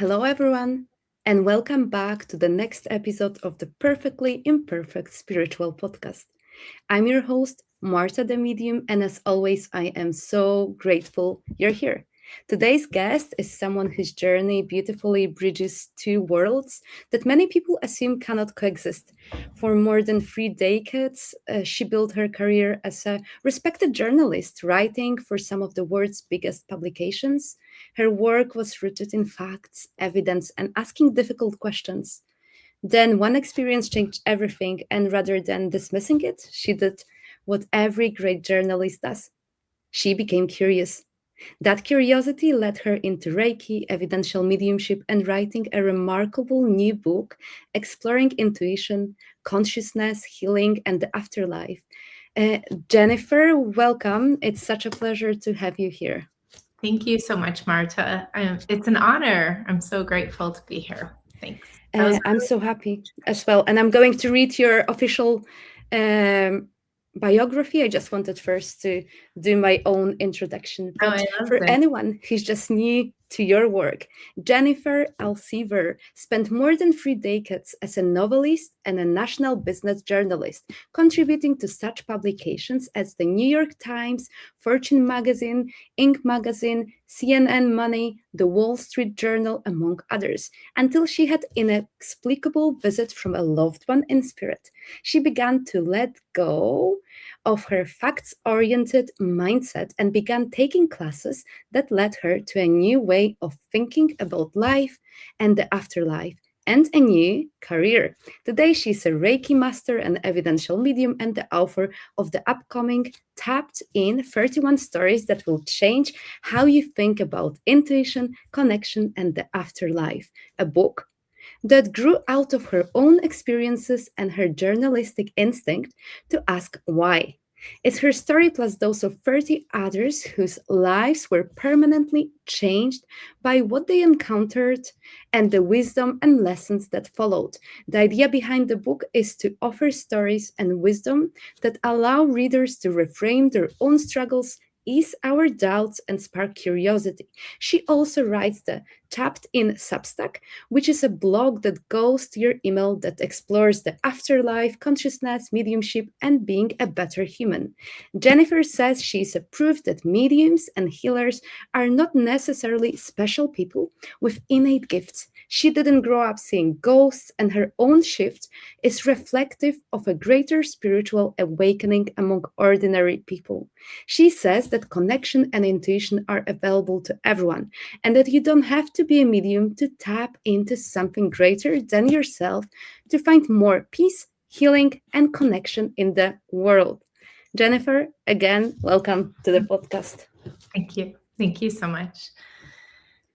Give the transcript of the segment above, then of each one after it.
Hello, everyone, and welcome back to the next episode of the Perfectly Imperfect Spiritual Podcast. I'm your host, Marta the Medium, and as always, I am so grateful you're here. Today's guest is someone whose journey beautifully bridges two worlds that many people assume cannot coexist. For more than 3 decades, she built her career as a respected journalist, writing for some of the world's biggest publications. Her work was rooted in facts, evidence, and asking difficult questions. Then one experience changed everything, and rather than dismissing it, she did what every great journalist does. She became curious. That curiosity led her into Reiki, evidential mediumship, and writing a remarkable new book exploring intuition, consciousness, healing, and the afterlife. Uh, Jennifer, welcome. It's such a pleasure to have you here. Thank you so much, Marta. It's an honor. I'm so grateful to be here. Thanks. I'm so happy as well. And I'm going to read your official biography. I just wanted first to do my own introduction. But for anyone who's just new to your work, Jennifer Alsever spent more than 3 decades as a novelist and a national business journalist, contributing to such publications as the New York Times, Fortune magazine, Inc. magazine, CNN Money, the Wall Street Journal, among others, until she had an inexplicable visit from a loved one in spirit. She began to let go of her facts-oriented mindset and began taking classes that led her to a new way of thinking about life and the afterlife and a new career. Today, she's a Reiki master, an evidential medium, and the author of the upcoming Tapped In 31 Stories That Will Change How You Think About Intuition, Connection, and the Afterlife, a book that grew out of her own experiences and her journalistic instinct to ask why. It's her story plus those of 30 others whose lives were permanently changed by what they encountered and the wisdom and lessons that followed. The idea behind the book is to offer stories and wisdom that allow readers to reframe their own struggles, ease our doubts, and spark curiosity. She also writes the Tapped In Substack, which is a blog that goes to your email that explores the afterlife, consciousness, mediumship, and being a better human. Jennifer says she's a proof that mediums and healers are not necessarily special people with innate gifts. She didn't grow up seeing ghosts, and her own shift is reflective of a greater spiritual awakening among ordinary people. She says that connection and intuition are available to everyone, and that you don't have to be a medium to tap into something greater than yourself to find more peace, healing, and connection in the world. Jennifer, again, welcome to the podcast. Thank you. Thank you so much.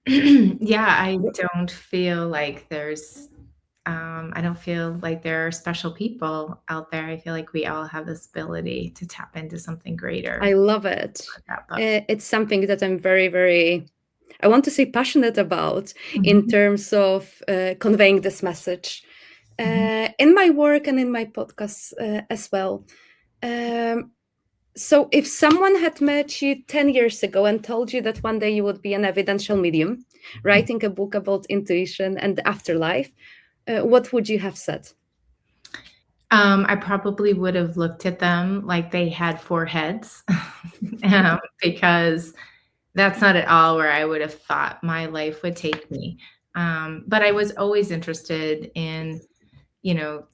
Yeah, I don't feel like I don't feel like there are special people out there. I feel like we all have this ability to tap into something greater. I love it. It's something that I'm very, very, I want to say passionate about in terms of conveying this message in my work and in my podcasts as well. So if someone had met you 10 years ago and told you that one day you would be an evidential medium, writing a book about intuition and the afterlife, what would you have said? I probably would have looked at them like they had 4 heads because that's not at all where I would have thought my life would take me. But I was always interested in,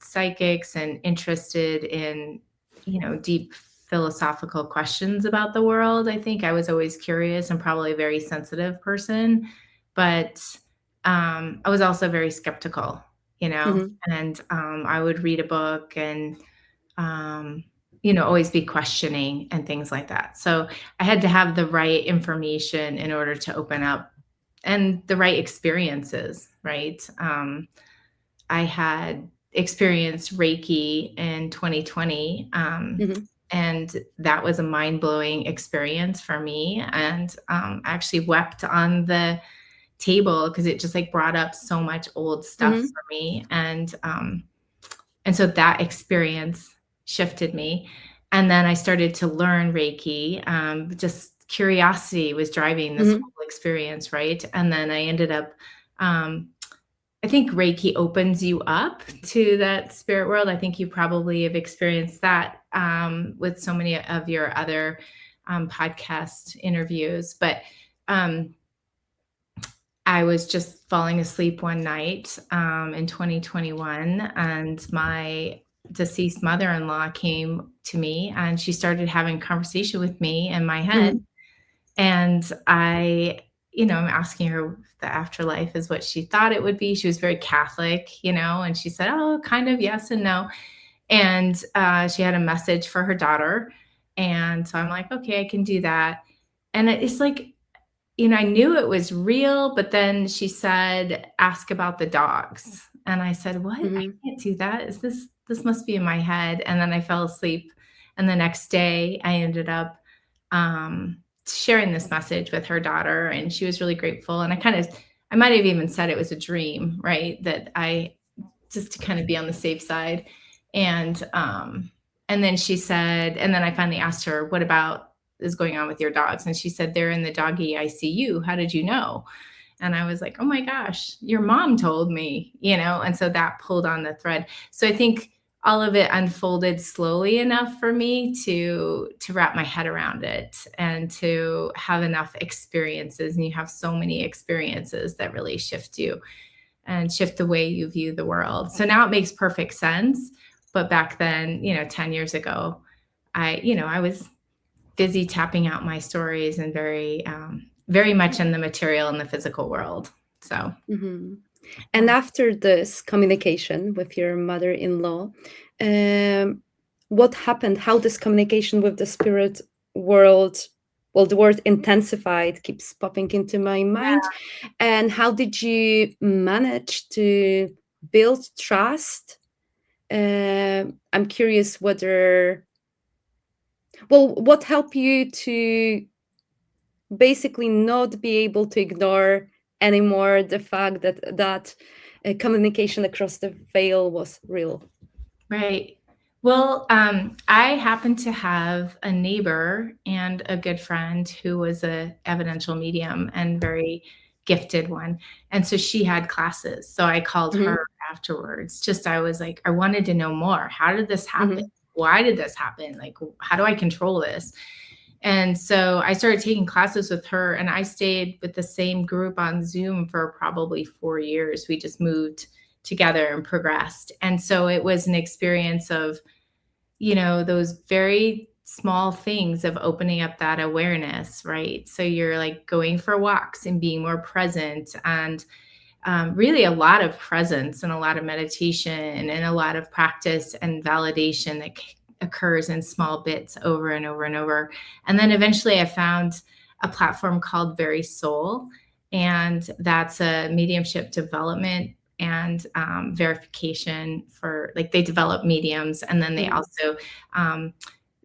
psychics and interested in, deep philosophical questions about the world. I think I was always curious and probably a very sensitive person, but I was also very skeptical, and I would read a book and, always be questioning and things like that. So I had to have the right information in order to open up and the right experiences, right? I had experienced Reiki in 2020, and that was a mind-blowing experience for me. And I actually wept on the table because it just brought up so much old stuff for me. And so that experience shifted me. And then I started to learn Reiki. Just curiosity was driving this whole experience, right? And then I ended up I think Reiki opens you up to that spirit world. I think you probably have experienced that with so many of your other podcast interviews. But I was just falling asleep one night in 2021, and my deceased mother-in-law came to me, and she started having a conversation with me in my head. And I'm asking her if the afterlife is what she thought it would be. She was very Catholic, and she said, oh, kind of yes and no. And she had a message for her daughter. And so I'm like, okay, I can do that. And it's like, I knew it was real, but then she said, ask about the dogs. And I said, what? I can't do that. This must be in my head. And then I fell asleep. And the next day I ended up sharing this message with her daughter, and she was really grateful. And I might have even said it was a dream, right? That just to kind of be on the safe side. And then she said, and then I finally asked her, what about is going on with your dogs? And she said, they're in the doggy ICU. How did you know? And I was like, oh my gosh, your mom told me, and so that pulled on the thread. So I think all of it unfolded slowly enough for me to wrap my head around it and to have enough experiences. And you have so many experiences that really shift you and shift the way you view the world. So now it makes perfect sense. But back then, 10 years ago, I was busy tapping out my stories and very, very much in the material and the physical world. So. And after this communication with your mother-in-law, what happened? How this communication with the spirit world, well, the word intensified keeps popping into my mind. Yeah. And how did you manage to build trust? I'm curious what helped you to basically not be able to ignore anymore the fact that communication across the veil was real? Right. Well, I happened to have a neighbor and a good friend who was a evidential medium and very gifted one. And so she had classes. So I called her afterwards. I was like, I wanted to know more. How did this happen? Why did this happen? Like, how do I control this? And so I started taking classes with her, and I stayed with the same group on Zoom for probably 4 years. We just moved together and progressed. And so it was an experience of, those very small things of opening up that awareness, right? So you're like going for walks and being more present, and really a lot of presence and a lot of meditation and a lot of practice and validation that occurs in small bits over and over and over. And then eventually I found a platform called VerySoul, and that's a mediumship development and verification for, like, they develop mediums, and then they also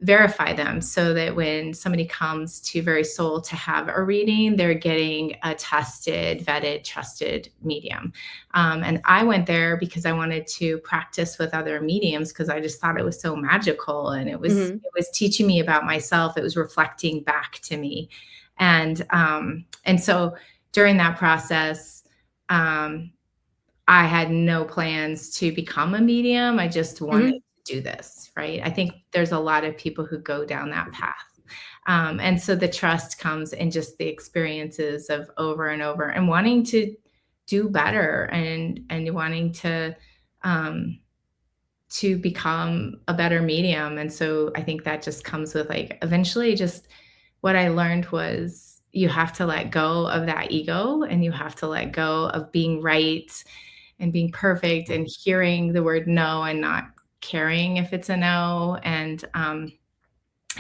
verify them, so that when somebody comes to VerySoul to have a reading, they're getting a tested, vetted, trusted medium. And I went there because I wanted to practice with other mediums, because I just thought it was so magical, and it was teaching me about myself. It was reflecting back to me, and so during that process, I had no plans to become a medium. I just wanted to do this, right? I think there's a lot of people who go down that path. And so the trust comes in just the experiences of over and over, and wanting to do better, and wanting to become a better medium. And so I think that just comes with, like, eventually just what I learned was you have to let go of that ego, and you have to let go of being right and being perfect and hearing the word no and not caring if it's a no, and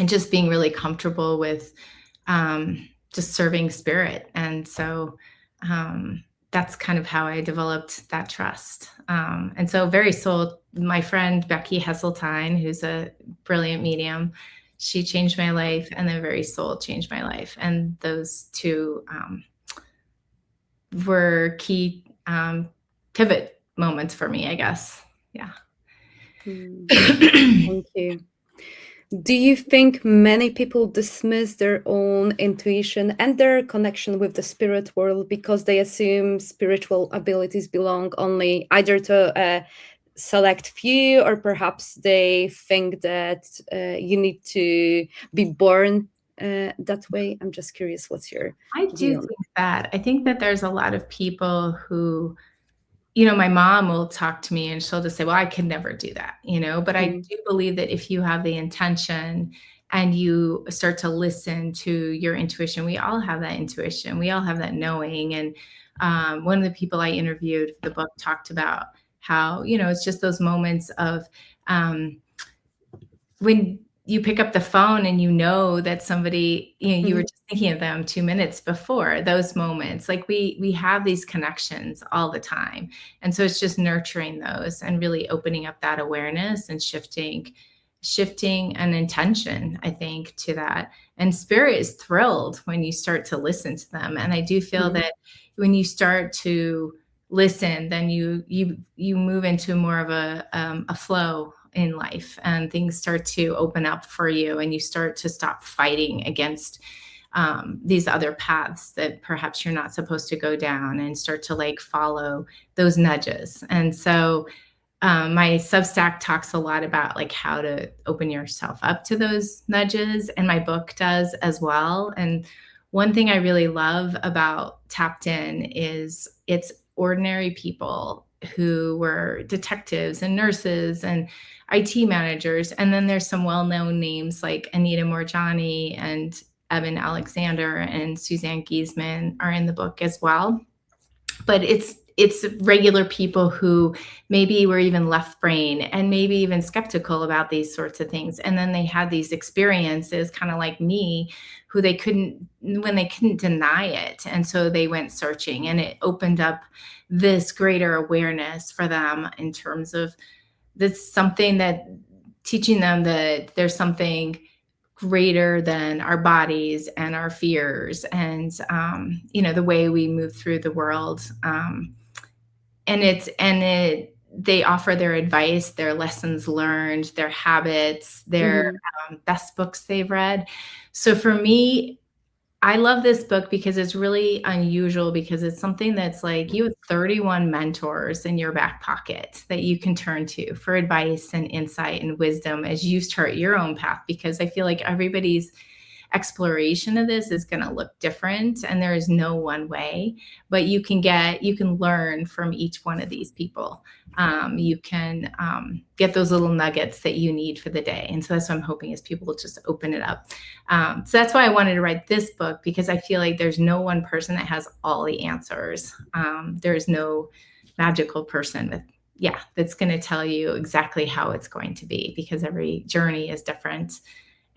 just being really comfortable with just serving spirit. And so that's kind of how I developed that trust. And so VerySoul, my friend Becky Hesseltine, who's a brilliant medium, she changed my life, and then VerySoul changed my life. And those two were key pivot moments for me, I guess. Yeah. Thank you. Do you think many people dismiss their own intuition and their connection with the spirit world because they assume spiritual abilities belong only either to a select few, or perhaps they think that you need to be born that way? I'm just curious, what's your I do view on think that. I think that there's a lot of people who, my mom will talk to me and she'll just say, well, I could never do that, but I do believe that if you have the intention and you start to listen to your intuition, we all have that intuition. We all have that knowing. And one of the people I interviewed for the book talked about how, it's just those moments of when you pick up the phone and you know that somebody, you were just thinking of them 2 minutes before. Those moments, like we have these connections all the time. And so it's just nurturing those and really opening up that awareness and shifting an intention, I think, to that. And spirit is thrilled when you start to listen to them. And I do feel that when you start to listen, then you move into more of a flow in life, and things start to open up for you, and you start to stop fighting against these other paths that perhaps you're not supposed to go down, and start to follow those nudges. And so my Substack talks a lot about how to open yourself up to those nudges, and my book does as well. And one thing I really love about Tapped In is it's ordinary people who were detectives and nurses and IT managers. And then there's some well-known names like Anita Morjani and Evan Alexander and Suzanne Giesman are in the book as well. But it's regular people who maybe were even left brain and maybe even skeptical about these sorts of things. And then they had these experiences, kind of like me, who they couldn't deny it. And so they went searching, and it opened up this greater awareness for them in terms of that's something that teaching them that there's something greater than our bodies and our fears and, the way we move through the world. They offer their advice, their lessons learned, their habits, their best books they've read. So for me, I love this book because it's really unusual, because it's something that's you have 31 mentors in your back pocket that you can turn to for advice and insight and wisdom as you start your own path. Because I feel like everybody's exploration of this is going to look different, and there is no one way, but you can learn from each one of these people. You can get those little nuggets that you need for the day. And so that's what I'm hoping is people will just open it up. So that's why I wanted to write this book, because I feel like there's no one person that has all the answers. There's no magical person that's going to tell you exactly how it's going to be, because every journey is different.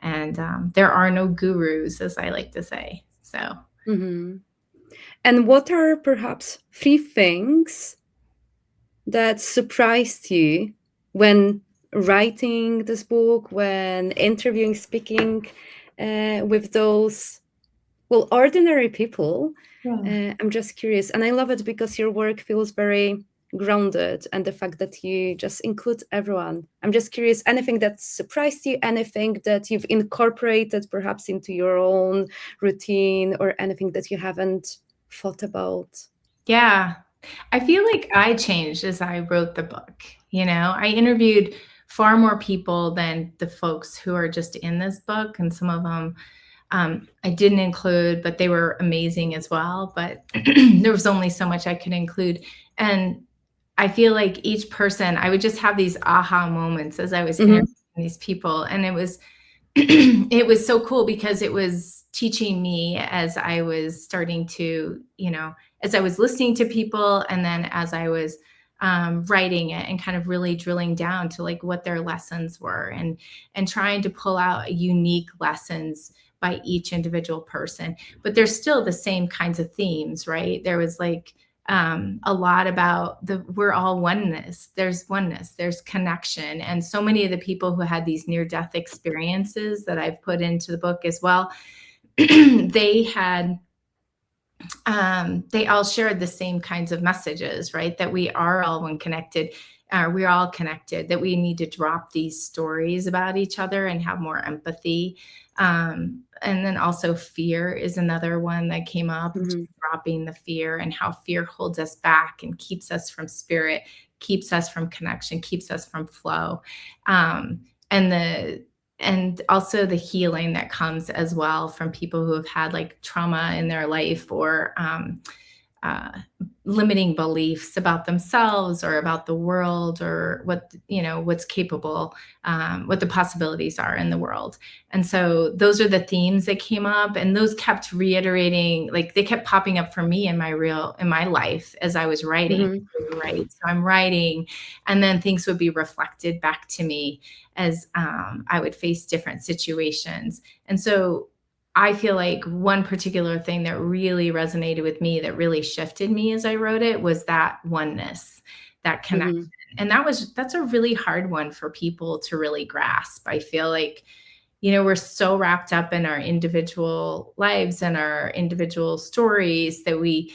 And there are no gurus, as I like to say. So. And what are perhaps 3 things that surprised you when writing this book, when interviewing, speaking with those, ordinary people? I'm just curious. And I love it because your work feels very grounded, and the fact that you just include everyone. I'm just curious, anything that surprised you, anything that you've incorporated perhaps into your own routine, or anything that you haven't thought about? Yeah, I feel like I changed as I wrote the book. I interviewed far more people than the folks who are just in this book, and some of them I didn't include, but they were amazing as well. But there was only so much I could include. And I feel like each person, I would just have these aha moments as I was interviewing these people. And it was it was so cool, because it was teaching me as I was starting to, as I was listening to people, and then as I was writing it and kind of really drilling down to what their lessons were, and trying to pull out unique lessons by each individual person. But there's still the same kinds of themes, right? There was a lot about we're all oneness. There's oneness, there's connection. And so many of the people who had these near-death experiences that I've put into the book as well, they all shared the same kinds of messages, right? That we are all one connected. we're all connected, that we need to drop these stories about each other and have more empathy. And then also fear is another one that came up, dropping the fear, and how fear holds us back and keeps us from spirit, keeps us from connection, keeps us from flow. And also the healing that comes as well from people who have had like trauma in their life, or limiting beliefs about themselves or about the world, or what's capable, what the possibilities are in the world. And so those are the themes that came up, and those kept reiterating, like they kept popping up for me in my life as I was writing. Right. So I'm writing, and then things would be reflected back to me as I would face different situations. And so I feel like one particular thing that really resonated with me, that really shifted me as I wrote it, was that oneness, that connection. And that's a really hard one for people to really grasp. I feel like, we're so wrapped up in our individual lives and our individual stories that we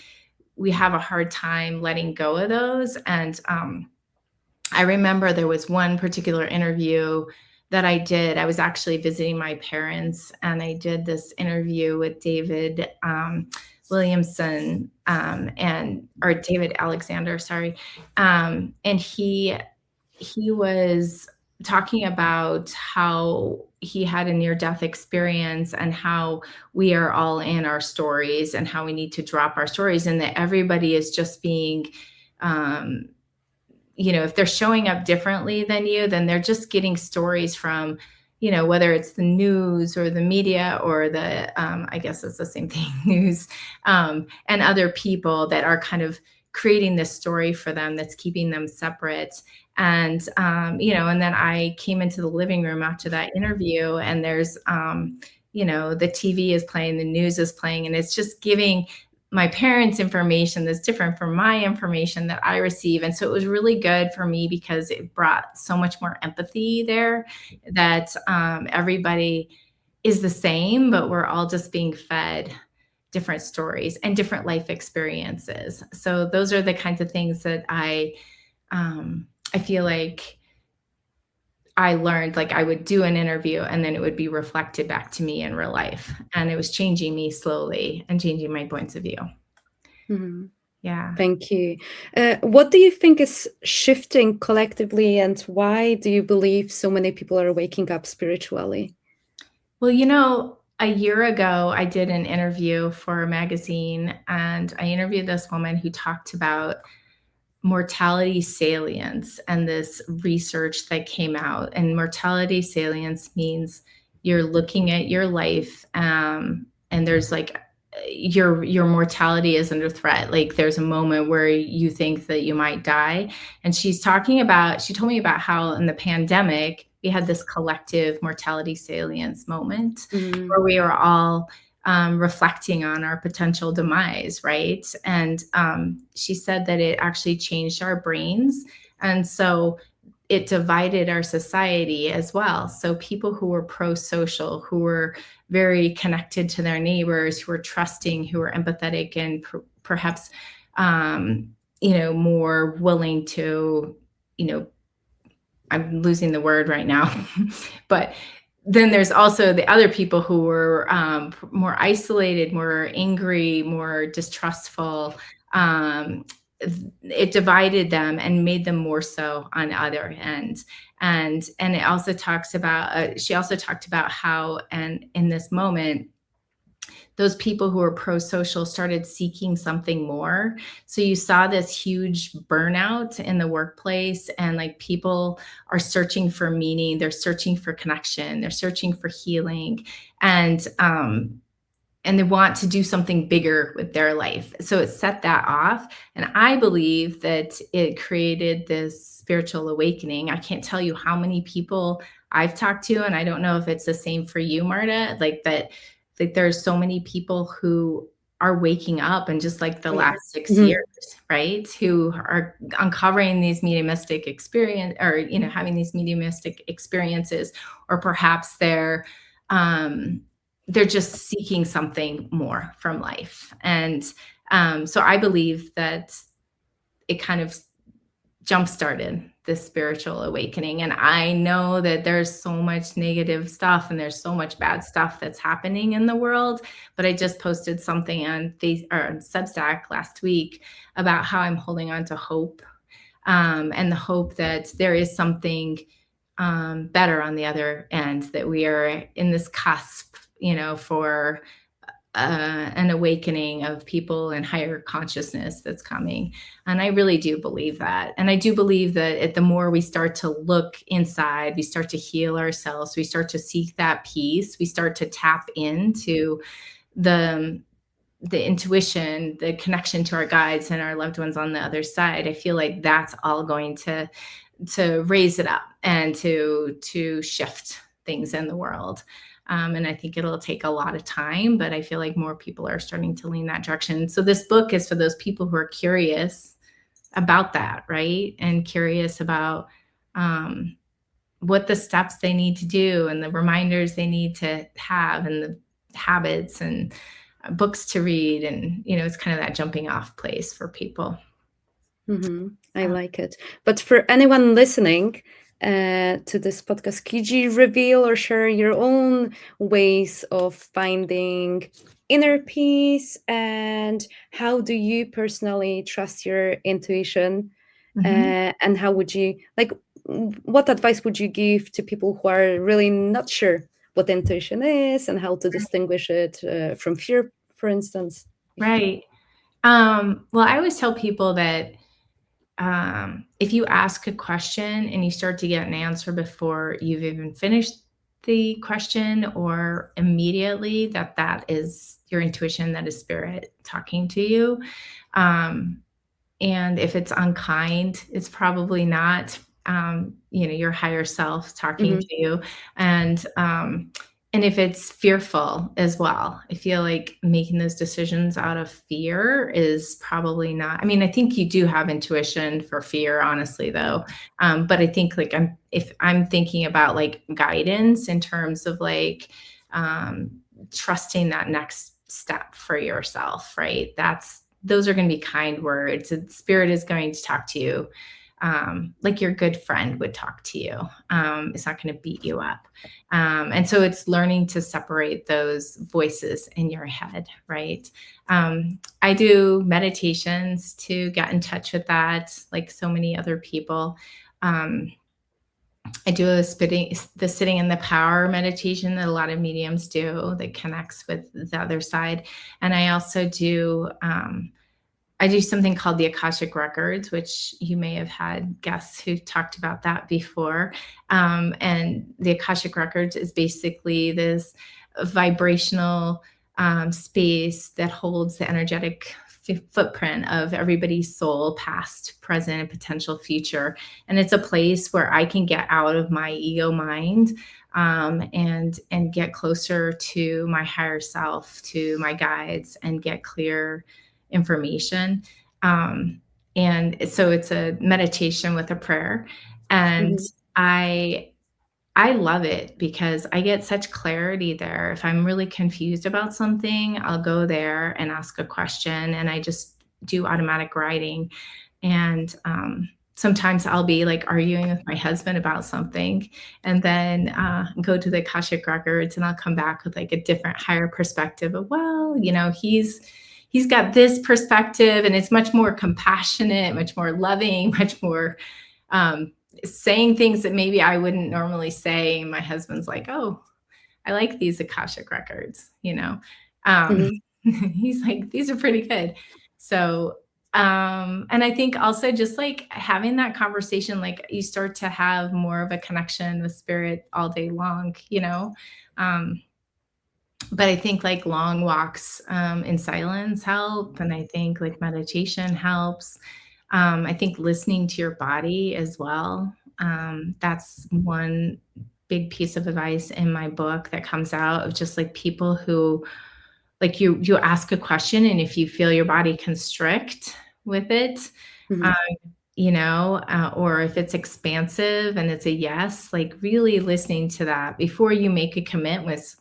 have a hard time letting go of those. And I remember there was one particular interview that I did. I was actually visiting my parents, and I did this interview with David Williamson, or David Alexander, sorry. And he was talking about how he had a near-death experience, and how we are all in our stories, and how we need to drop our stories, and that everybody is just being if they're showing up differently than you, then they're just getting stories from, whether it's the news or the media, or the, I guess it's the same thing, news, and other people that are kind of creating this story for them that's keeping them separate. And, and then I came into the living room after that interview, and there's, the TV is playing, the news is playing, and it's just giving my parents' information that's different from my information that I receive. And so it was really good for me, because it brought so much more empathy there, that everybody is the same, but we're all just being fed different stories and different life experiences. So those are the kinds of things that I feel like I learned. Like I would do an interview, and then it would be reflected back to me in real life. And it was changing me slowly and changing my points of view. Yeah. Thank you. What do you think is shifting collectively, and why do you believe so many people are waking up spiritually? Well, a year ago, I did an interview for a magazine, and I interviewed this woman who talked about mortality salience and this research that came out. And mortality salience means you're looking at your life, and there's like your mortality is under threat. Like there's a moment where you think that you might die. And she told me about how in the pandemic, we had this collective mortality salience moment where we were all reflecting on our potential demise, right? And she said that it actually changed our brains. And so it divided our society as well. So people who were pro-social, who were very connected to their neighbors, who were trusting, who were empathetic, and perhaps, more willing to, I'm losing the word right now, but then there's also the other people who were more isolated, more angry, more distrustful. It divided them and made them more so on the other end. And it also talks about, she also talked about how, and in this moment, those people who were pro-social started seeking something more. So you saw this huge burnout in the workplace, and like people are searching for meaning, they're searching for connection, they're searching for healing, and they want to do something bigger with their life. So it set that off. And I believe that it created this spiritual awakening. I can't tell you how many people I've talked to, and I don't know if it's the same for you, Marta, like there's so many people who are waking up in just like the last 6 years, right? Who are uncovering these mediumistic experience, or, having these mediumistic experiences, or perhaps they're just seeking something more from life. And so I believe that it kind of jump-started this spiritual awakening. And I know that there's so much negative stuff and there's so much bad stuff that's happening in the world. But I just posted something on Substack last week about how I'm holding on to hope, and the hope that there is something better on the other end, that we are in this cusp, for an awakening of people and higher consciousness that's coming. And I really do believe that. And I do believe that the more we start to look inside, we start to heal ourselves, we start to seek that peace, we start to tap into the intuition, the connection to our guides and our loved ones on the other side. I feel like that's all going to raise it up and to shift things in the world. And I think it'll take a lot of time, but I feel like more people are starting to lean that direction. So this book is for those people who are curious about that, right? And curious about what the steps they need to do and the reminders they need to have and the habits and books to read. And, it's kind of that jumping off place for people. Mm-hmm. I like it. But for anyone listening to this podcast, could you reveal or share your own ways of finding inner peace, and how do you personally trust your intuition? And how would you, what advice would you give to people who are really not sure what intuition is and how to distinguish it from fear, for instance? Right. Well, I always tell people that if you ask a question and you start to get an answer before you've even finished the question, or immediately, that is your intuition, that is spirit talking to you. And if it's unkind, it's probably not, your higher self talking to you. And if it's fearful as well, I feel like making those decisions out of fear is probably not. I mean, I think you do have intuition for fear, honestly, though. But I think if I'm thinking about guidance in terms of trusting that next step for yourself, right? Those are going to be kind words. And spirit is going to talk to you like your good friend would talk to you. It's not going to beat you up. And so it's learning to separate those voices in your head, right? I do meditations to get in touch with that, like so many other people. I do the sitting in the power meditation that a lot of mediums do, that connects with the other side. And I also do I do something called the Akashic Records, which you may have had guests who talked about that before. And the Akashic Records is basically this vibrational space that holds the energetic footprint of everybody's soul, past, present, and potential future. And it's a place where I can get out of my ego mind and get closer to my higher self, to my guides, and get clear information. And so it's a meditation with a prayer. And I love it because I get such clarity there. If I'm really confused about something, I'll go there and ask a question, and I just do automatic writing. And sometimes I'll be arguing with my husband about something, and then go to the Akashic Records, and I'll come back with a different, higher perspective of, well, he's got this perspective, and it's much more compassionate, much more loving, much more saying things that maybe I wouldn't normally say. And my husband's like, oh, I like these Akashic Records, He's like, these are pretty good. So, and I think also just having that conversation, you start to have more of a connection with spirit all day long, but I think long walks in silence help. And I think meditation helps. I think listening to your body as well. That's one big piece of advice in my book that comes out of just people who you ask a question, and if you feel your body constrict with it, or if it's expansive and it's a yes, really listening to that before you make a commitment with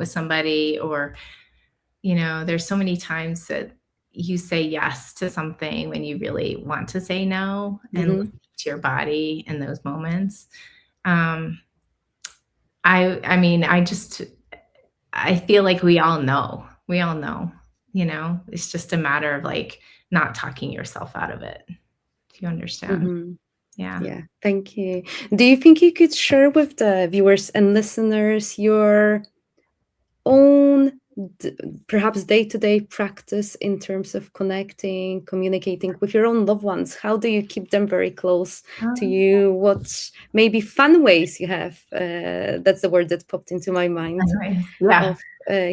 somebody. Or, there's so many times that, you say yes to something when you really want to say no, and listen to your body in those moments. I mean, I feel like we all know, it's just a matter of like not talking yourself out of it. Do you understand? Yeah, thank you. Do you think you could share with the viewers and listeners your own perhaps day-to-day practice in terms of connecting, communicating with your own loved ones? How do you keep them very close to you? What maybe fun ways you have? That's the word that popped into my mind. Of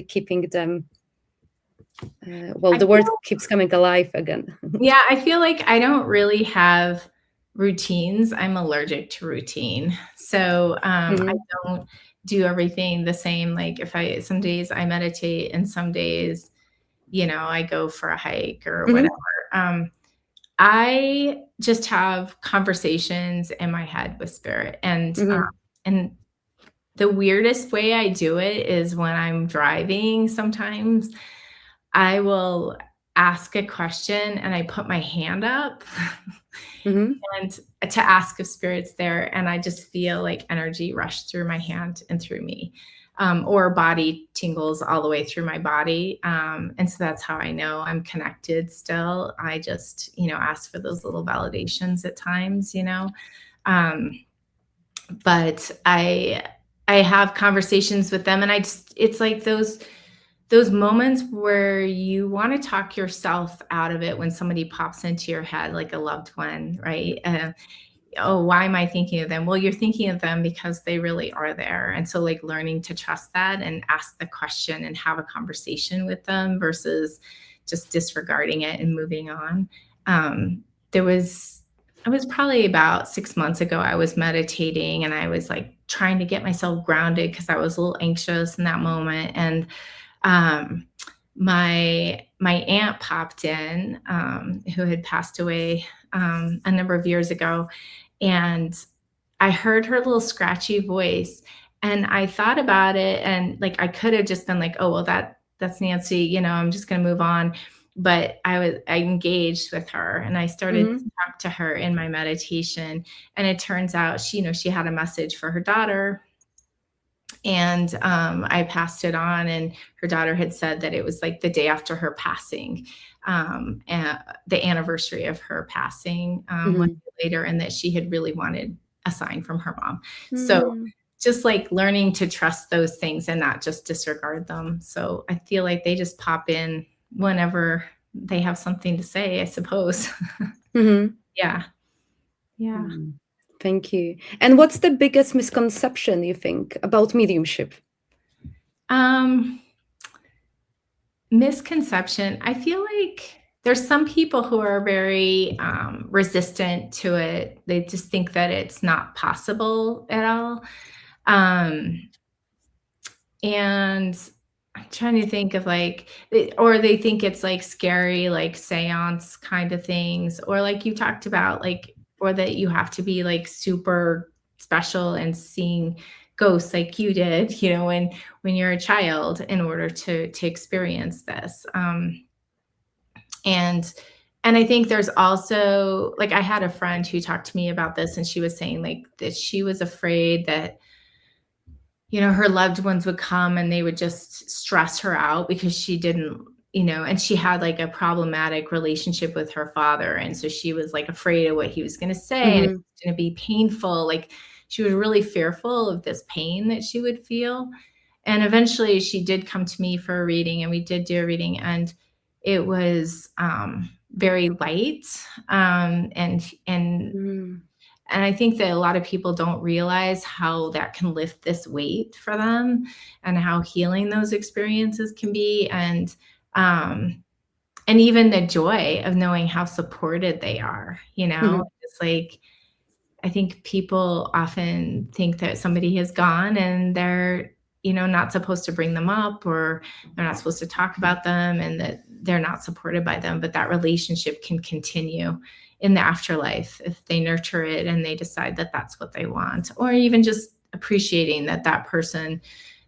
keeping them. The word keeps coming alive again. Yeah, I feel like I don't really have routines. I'm allergic to routine. So I don't do everything the same. Like some days I meditate and some days, I go for a hike or whatever. I just have conversations in my head with spirit. And the weirdest way I do it is when I'm driving. Sometimes I will ask a question and I put my hand up and to ask if spirit's there. And I just feel like energy rush through my hand and through me, or body tingles all the way through my body. And so that's how I know I'm connected still. I just, ask for those little validations at times, but I have conversations with them, and it's like those moments where you want to talk yourself out of it when somebody pops into your head, like a loved one, right? Oh, why am I thinking of them? Well, you're thinking of them because they really are there. And so like learning to trust that and ask the question and have a conversation with them versus just disregarding it and moving on. It was probably about 6 months ago, I was meditating and I was like trying to get myself grounded because I was a little anxious in that moment. And my aunt popped in, who had passed away a number of years ago, and I heard her little scratchy voice, and I thought about it, and like I could have just been like, oh well, that's Nancy, I'm just gonna move on. But I engaged with her and I started to talk to her in my meditation, and it turns out she had a message for her daughter. And I passed it on, and her daughter had said that it was like the day after her passing, and the anniversary of her passing 1 year later, and that she had really wanted a sign from her mom. So just like learning to trust those things and not just disregard them. So I feel like they just pop in whenever they have something to say, I suppose. Yeah. Thank you. And what's the biggest misconception you think about mediumship? Misconception. I feel like there's some people who are very resistant to it. They just think that it's not possible at all. And I'm trying to think of or they think it's like scary, like seance kind of things, or like you talked about, like, or that you have to be like super special and seeing ghosts like you did, when you're a child in order to experience this. And I think there's also, like, I had a friend who talked to me about this, and she was saying like that she was afraid that, her loved ones would come and they would just stress her out because she didn't, and she had like a problematic relationship with her father. And so she was like afraid of what he was going to say, and it was going to be painful. Like she was really fearful of this pain that she would feel. And eventually she did come to me for a reading, and we did do a reading, and it was very light. And I think that a lot of people don't realize how that can lift this weight for them and how healing those experiences can be. And even the joy of knowing how supported they are, It's like, I think people often think that somebody has gone and they're, not supposed to bring them up, or they're not supposed to talk about them, and that they're not supported by them. But that relationship can continue in the afterlife if they nurture it and they decide that that's what they want, or even just appreciating that person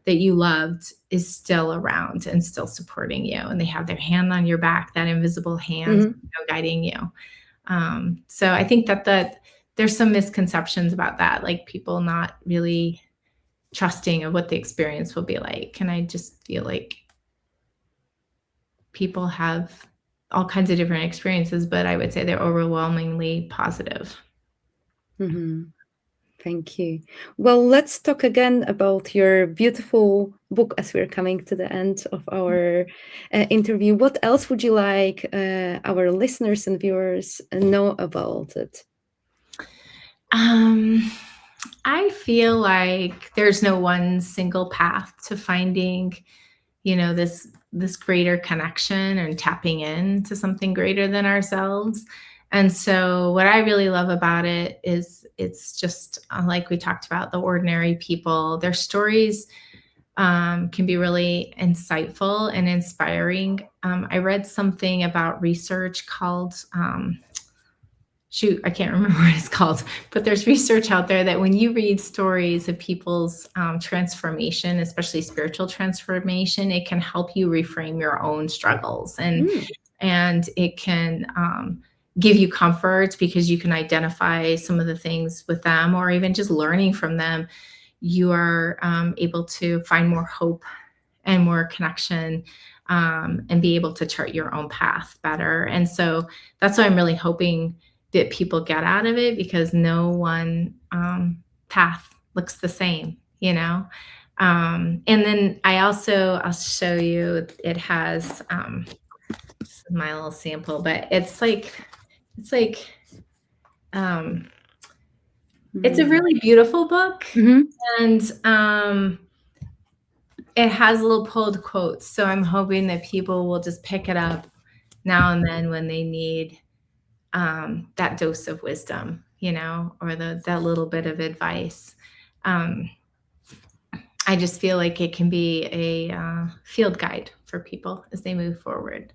that you loved is still around and still supporting you, and they have their hand on your back, that invisible hand, guiding you. So I think that there's some misconceptions about that, like people not really trusting of what the experience will be like. And I just feel like people have all kinds of different experiences, but I would say they're overwhelmingly positive. Thank you. Well, let's talk again about your beautiful book as we're coming to the end of our interview. What else would you like our listeners and viewers know about it? I feel like there's no one single path to finding, this greater connection and tapping into something greater than ourselves. And so what I really love about it is it's just like we talked about, the ordinary people. Their stories can be really insightful and inspiring. I read something about research called, I can't remember what it's called, but there's research out there that when you read stories of people's transformation, especially spiritual transformation, it can help you reframe your own struggles, and it can give you comfort because you can identify some of the things with them, or even just learning from them, you are able to find more hope and more connection, and be able to chart your own path better. And so that's what I'm really hoping that people get out of it, because no one path looks the same, and then I'll show you, it has this is my little sample, but it's a really beautiful book. And it has little pulled quotes, so I'm hoping that people will just pick it up now and then when they need that dose of wisdom, or that little bit of advice. I just feel like it can be a field guide for people as they move forward.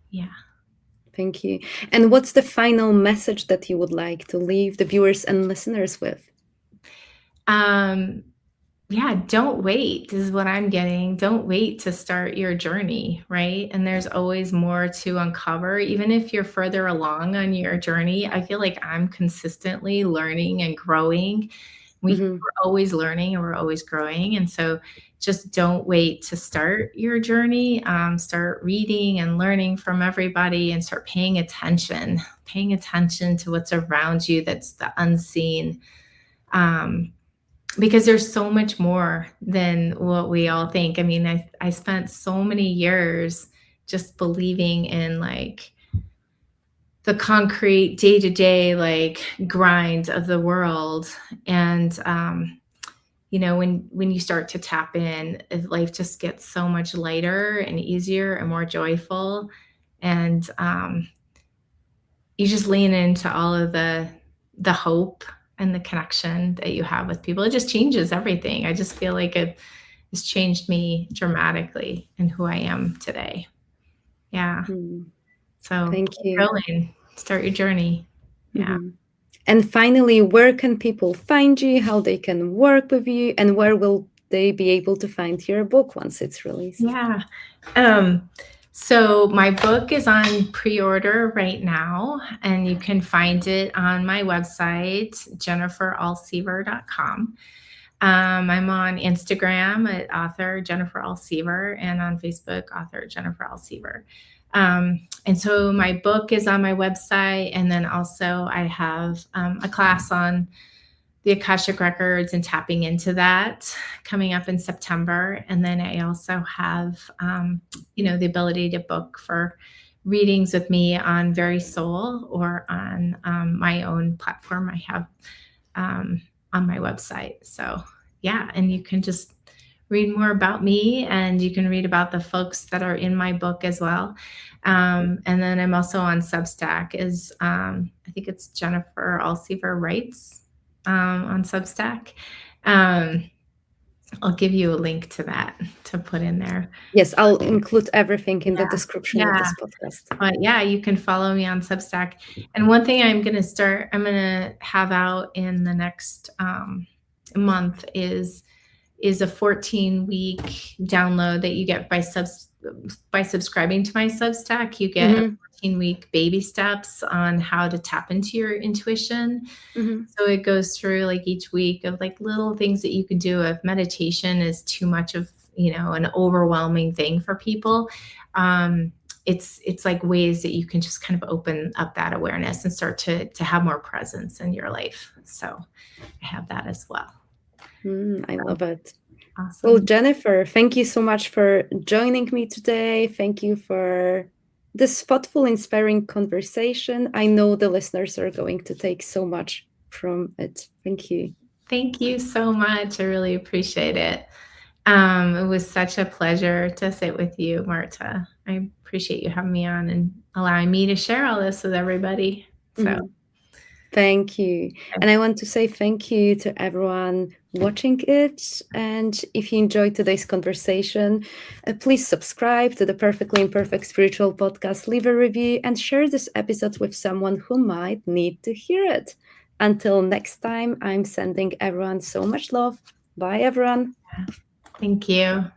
Yeah. Thank you. And what's the final message that you would like to leave the viewers and listeners with? Don't wait. This is what I'm getting. Don't wait to start your journey, right? And there's always more to uncover. Even if you're further along on your journey, I feel like I'm consistently learning and growing. We're always learning and we're always growing. And so just don't wait to start your journey. Start reading and learning from everybody, and start paying attention to what's around you, that's the unseen. Because there's so much more than what we all think. I mean, I spent so many years just believing in like the concrete day-to-day like grind of the world. And, when you start to tap in, life just gets so much lighter and easier and more joyful. And you just lean into all of the hope and the connection that you have with people. It just changes everything. I just feel like it's changed me dramatically in who I am today. Yeah. So thank you. Going, start your journey. Yeah. And finally, where can people find you, how they can work with you, and where will they be able to find your book once it's released? Yeah. So my book is on pre-order right now, and you can find it on my website, jenniferalsever.com. I'm on Instagram at author Jennifer Alsever, and on Facebook, author Jennifer Alsever. And so my book is on my website. And then also I have a class on the Akashic Records and tapping into that coming up in September. And then I also have, the ability to book for readings with me on VerySoul, or on my own platform I have on my website. So yeah, and you can just read more about me, and you can read about the folks that are in my book as well. And then I'm also on Substack, I think it's Jennifer Alsever Writes on Substack. I'll give you a link to that to put in there. Yes, I'll include everything in the description of this podcast. But yeah, you can follow me on Substack. And one thing I'm going to have out in the next month is is a 14-week download that you get by subscribing to my Substack. You get a 14-week baby steps on how to tap into your intuition. So it goes through like each week of like little things that you can do. If meditation is too much of, an overwhelming thing for people, it's like ways that you can just kind of open up that awareness and start to have more presence in your life. So I have that as well. I love it. Awesome. Well, Jennifer, thank you so much for joining me today. Thank you for this thoughtful, inspiring conversation. I know the listeners are going to take so much from it. Thank you. Thank you so much. I really appreciate it. It was such a pleasure to sit with you, Marta. I appreciate you having me on and allowing me to share all this with everybody. So. Thank you. And I want to say thank you to everyone watching it. And if you enjoyed today's conversation, please subscribe to the Perfectly Imperfect Spiritual Podcast, leave a review, and share this episode with someone who might need to hear it. Until next time, I'm sending everyone so much love. Bye, everyone. Thank you.